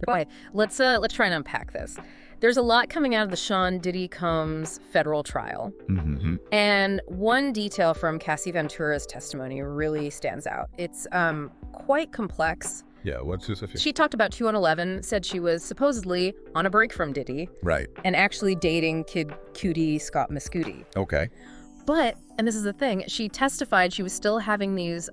Okay, let's try and unpack this. There's a lot coming out of the Sean Diddy Combs federal trial. Mm-hmm. And one detail from Cassie Ventura's testimony really stands out. It's quite complex. Yeah, what's specific? She talked about 211, said she was supposedly on a break from Diddy Right. and actually dating Kid Cudi, Scott Mescudi. Okay. But, and this is the thing, she testified she was still having these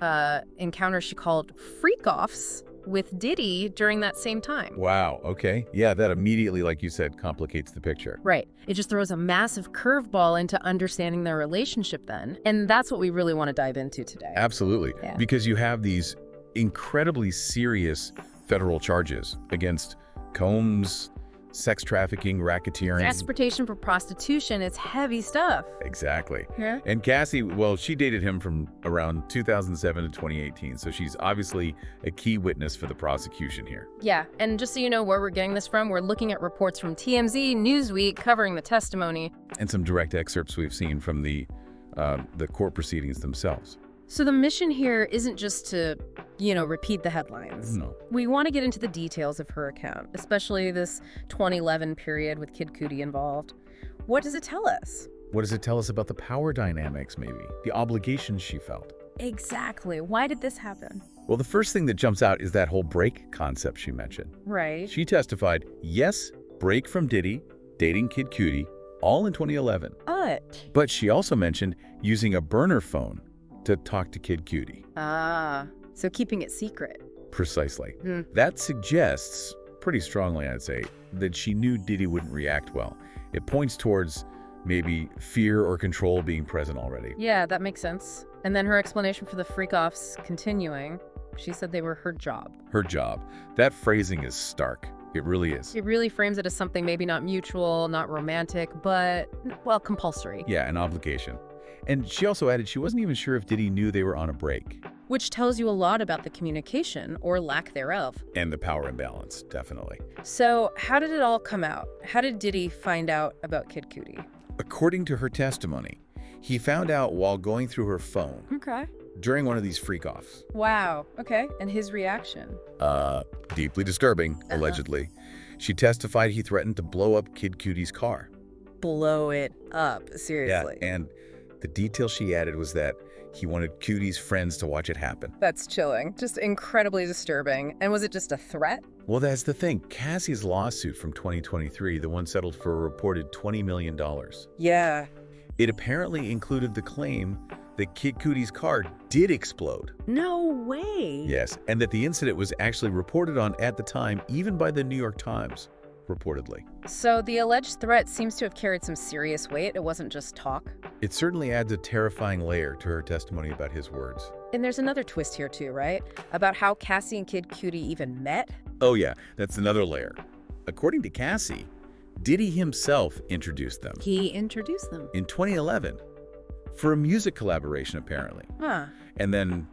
encounters she called freak-offs with Diddy during that same time. Wow. Okay. Yeah, that immediately, like you said, complicates the picture. Right. It just throws a massive curveball into understanding their relationship then. And that's what we really want to dive into today. Absolutely. Yeah. Because you have these incredibly serious federal charges against Combs, sex trafficking, racketeering. Transportation for prostitution, it's heavy stuff. Exactly. Yeah. And Cassie, well, she dated him from around 2007 to 2018, so she's obviously a key witness for the prosecution here. Yeah, and just so you know where we're getting this from, we're looking at reports from TMZ, Newsweek, covering the testimony. And some direct excerpts we've seen from the court proceedings themselves. So the mission here isn't just to, repeat the headlines. No. We want to get into the details of her account, especially this 2011 period with Kid Cudi involved. What does it tell us? What does it tell us about the power dynamics, maybe? The obligations she felt? Exactly. Why did this happen? Well, the first thing that jumps out is that whole break concept she mentioned. Right. She testified, yes, break from Diddy, dating Kid Cudi, all in 2011. But she also mentioned using a burner phone to talk to Kid Cudi. So keeping it secret. Precisely. That suggests, pretty strongly I'd say, that she knew Diddy wouldn't react well. It points towards maybe fear or control being present already. Yeah, that makes sense. And then her explanation for the freak-offs continuing, she said they were her job. Her job. That phrasing is stark. It really is. It really frames it as something maybe not mutual, not romantic, but, well, compulsory. Yeah, an obligation. And she also added she wasn't even sure if Diddy knew they were on a break. Which tells you a lot about the communication, or lack thereof. And the power imbalance, definitely. So, how did it all come out? How did Diddy find out about Kid Cudi? According to her testimony, he found out while going through her phone Okay. during one of these freak-offs. Wow. Okay. And his reaction? Deeply disturbing, allegedly. She testified he threatened to blow up Kid Cudi's car. Blow it up. Seriously. Yeah, and the detail she added was that he wanted Cudi's friends to watch it happen. That's chilling. Just incredibly disturbing. And was it just a threat? Well, that's the thing. Cassie's lawsuit from 2023, the one settled for a reported $20 million. Yeah. It apparently included the claim that Kid Cudi's car did explode. No way. Yes, and that the incident was actually reported on at the time, even by the New York Times, reportedly. So the alleged threat seems to have carried some serious weight. It wasn't just talk. It certainly adds a terrifying layer to her testimony about his words. And there's another twist here too, right? About how Cassie and Kid Cudi even met? Oh yeah, that's another layer. According to Cassie, Diddy himself introduced them. He introduced them. In 2011, for a music collaboration apparently. Huh. And then,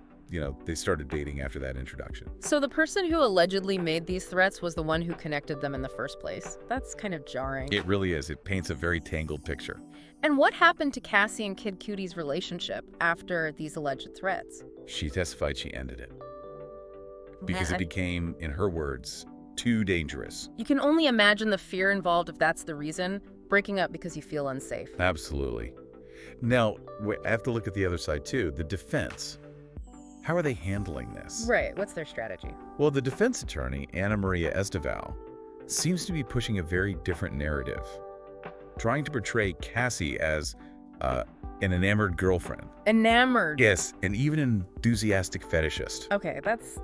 they started dating after that introduction. So the person who allegedly made these threats was the one who connected them in the first place. That's kind of jarring. It really is. It paints a very tangled picture. And what happened to Cassie and Kid Cudi's relationship after these alleged threats? She testified she ended it because it became, in her words, too dangerous. You can only imagine the fear involved if that's the reason. Breaking up because you feel unsafe. Absolutely. Now, I have to look at the other side too. The defense. How are they handling this? Right. What's their strategy? Well, the defense attorney, Ana Maria Esteval, seems to be pushing a very different narrative, trying to portray Cassie as an enamored girlfriend. Enamored. Yes, and even an enthusiastic fetishist. Okay, that's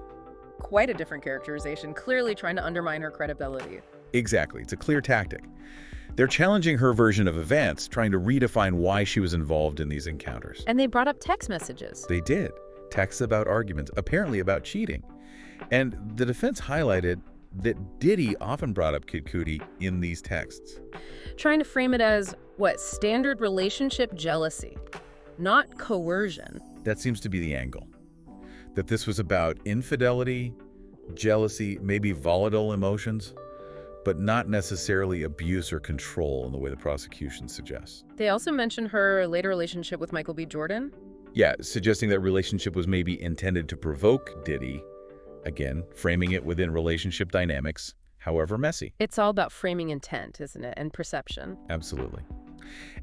quite a different characterization, clearly trying to undermine her credibility. Exactly. It's a clear tactic. They're challenging her version of events, trying to redefine why she was involved in these encounters. And they brought up text messages. They did. Texts about arguments, apparently about cheating. And the defense highlighted that Diddy often brought up Kid Cudi in these texts. Trying to frame it as, standard relationship jealousy, not coercion. That seems to be the angle. That this was about infidelity, jealousy, maybe volatile emotions, but not necessarily abuse or control in the way the prosecution suggests. They also mentioned her later relationship with Michael B. Jordan. Yeah, suggesting that relationship was maybe intended to provoke Diddy, again, framing it within relationship dynamics, however messy. It's all about framing intent, isn't it? And perception. Absolutely.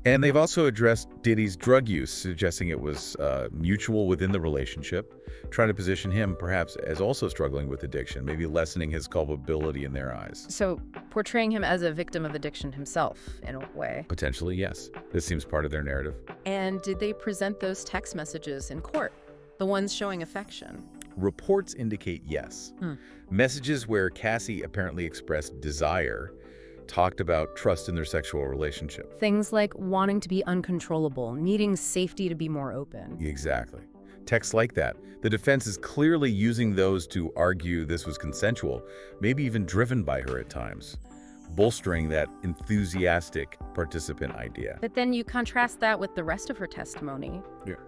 And they've also addressed Diddy's drug use, suggesting it was mutual within the relationship, trying to position him perhaps as also struggling with addiction, maybe lessening his culpability in their eyes. So portraying him as a victim of addiction himself, in a way. Potentially, yes. This seems part of their narrative. And did they present those text messages in court? The ones showing affection? Reports indicate yes. Messages where Cassie apparently expressed desire, talked about trust in their sexual relationship. Things like wanting to be uncontrollable, needing safety to be more open. Exactly. Texts like that. The defense is clearly using those to argue this was consensual, maybe even driven by her at times, bolstering that enthusiastic participant idea. But then you contrast that with the rest of her testimony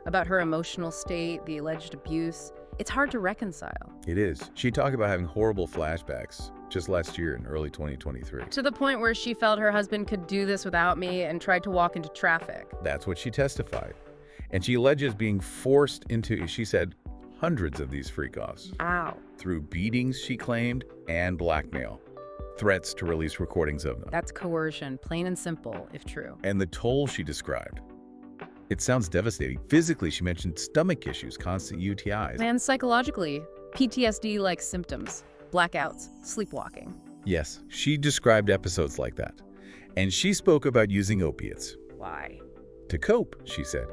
about her emotional state, the alleged abuse. It's hard to reconcile. It is. She talked about having horrible flashbacks just last year in early 2023. To the point where she felt her husband could do this without me and tried to walk into traffic. That's what she testified. And she alleges being forced into, she said, hundreds of these freak-offs. Ow. Through beatings, she claimed, and blackmail. Threats to release recordings of them. That's coercion, plain and simple, if true. And the toll she described. It sounds devastating. Physically, she mentioned stomach issues, constant UTIs. And psychologically, PTSD-like symptoms, blackouts, sleepwalking. Yes, she described episodes like that. And she spoke about using opiates. Why? To cope, she said.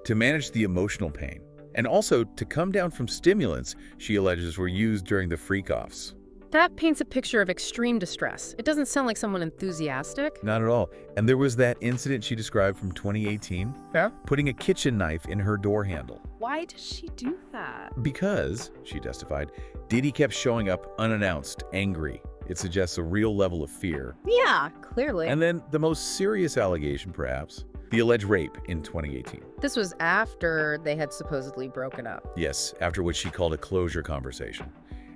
To manage the emotional pain. And also to come down from stimulants she alleges were used during the freak-offs. That paints a picture of extreme distress. It doesn't sound like someone enthusiastic. Not at all. And there was that incident she described from 2018. Yeah? Putting a kitchen knife in her door handle. Why does she do that? Because, she testified, Diddy kept showing up unannounced, angry. It suggests a real level of fear. Yeah, clearly. And then the most serious allegation, perhaps, the alleged rape in 2018. This was after they had supposedly broken up. Yes, after what she called a closure conversation.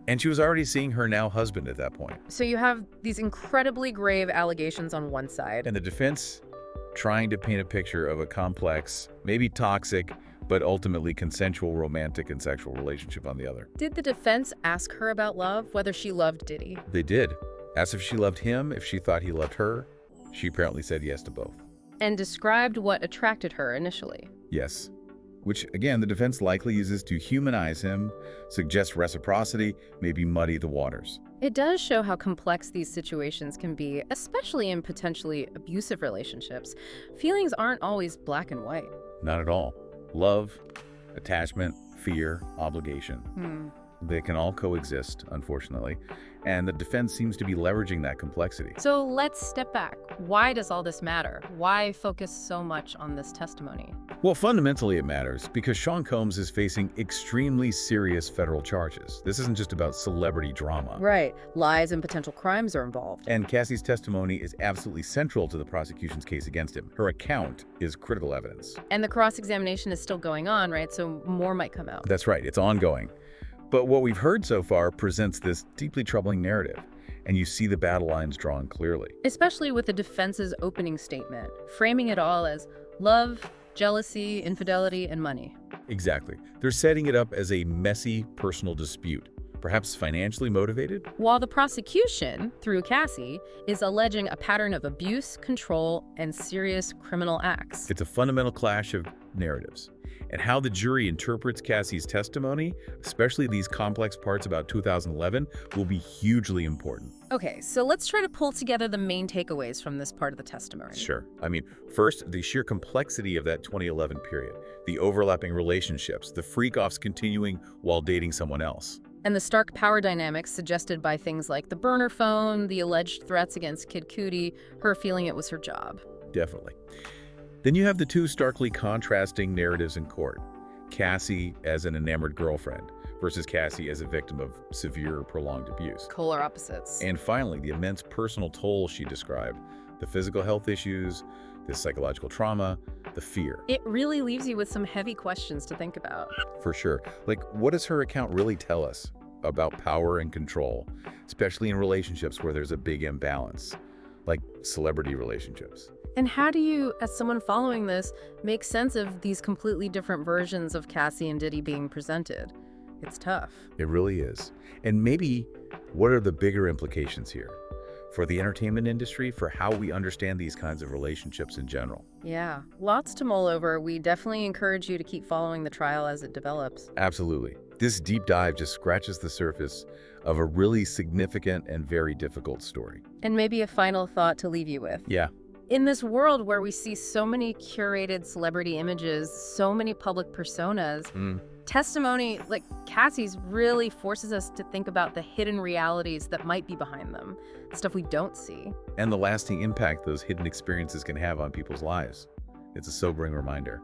And she was already seeing her now husband at that point. So you have these incredibly grave allegations on one side. And the defense trying to paint a picture of a complex, maybe toxic, but ultimately consensual romantic and sexual relationship on the other. Did the defense ask her about love, whether she loved Diddy? They did. Asked if she loved him, if she thought he loved her. She apparently said yes to both. And described what attracted her initially. Yes. Which, again, the defense likely uses to humanize him, suggest reciprocity, maybe muddy the waters. It does show how complex these situations can be, especially in potentially abusive relationships. Feelings aren't always black and white. Not at all. Love, attachment, fear, obligation. They can all coexist, unfortunately, and the defense seems to be leveraging that complexity. So let's step back. Why does all this matter? Why focus so much on this testimony? Well, fundamentally it matters because Sean Combs is facing extremely serious federal charges. This isn't just about celebrity drama. Right. Lies and potential crimes are involved. And Cassie's testimony is absolutely central to the prosecution's case against him. Her account is critical evidence. And the cross-examination is still going on, right? So more might come out. That's right. It's ongoing. But what we've heard so far presents this deeply troubling narrative, and you see the battle lines drawn clearly. Especially with the defense's opening statement, framing it all as love, jealousy, infidelity, and money. Exactly. They're setting it up as a messy personal dispute, perhaps financially motivated? While the prosecution, through Cassie, is alleging a pattern of abuse, control, and serious criminal acts. It's a fundamental clash of narratives. And how the jury interprets Cassie's testimony, especially these complex parts about 2011, will be hugely important. Okay, so let's try to pull together the main takeaways from this part of the testimony. Sure. I mean, first, the sheer complexity of that 2011 period, the overlapping relationships, the freak-offs continuing while dating someone else. And the stark power dynamics suggested by things like the burner phone, the alleged threats against Kid Cudi, her feeling it was her job. Definitely. Then you have the two starkly contrasting narratives in court. Cassie as an enamored girlfriend versus Cassie as a victim of severe prolonged abuse. Polar opposites. And finally, the immense personal toll she described, the physical health issues, the psychological trauma, the fear. It really leaves you with some heavy questions to think about. For sure. Like, what does her account really tell us about power and control, especially in relationships where there's a big imbalance, like celebrity relationships? And how do you, as someone following this, make sense of these completely different versions of Cassie and Diddy being presented? It's tough. It really is. And maybe What are the bigger implications here? For the entertainment industry, for how we understand these kinds of relationships in general? Yeah, lots to mull over. We definitely encourage you to keep following the trial as it develops. Absolutely. This deep dive just scratches the surface of a really significant and very difficult story. And maybe a final thought to leave you with. Yeah. In this world where we see so many curated celebrity images, so many public personas, testimony like Cassie's really forces us to think about the hidden realities that might be behind them, the stuff we don't see. And the lasting impact those hidden experiences can have on people's lives. It's a sobering reminder.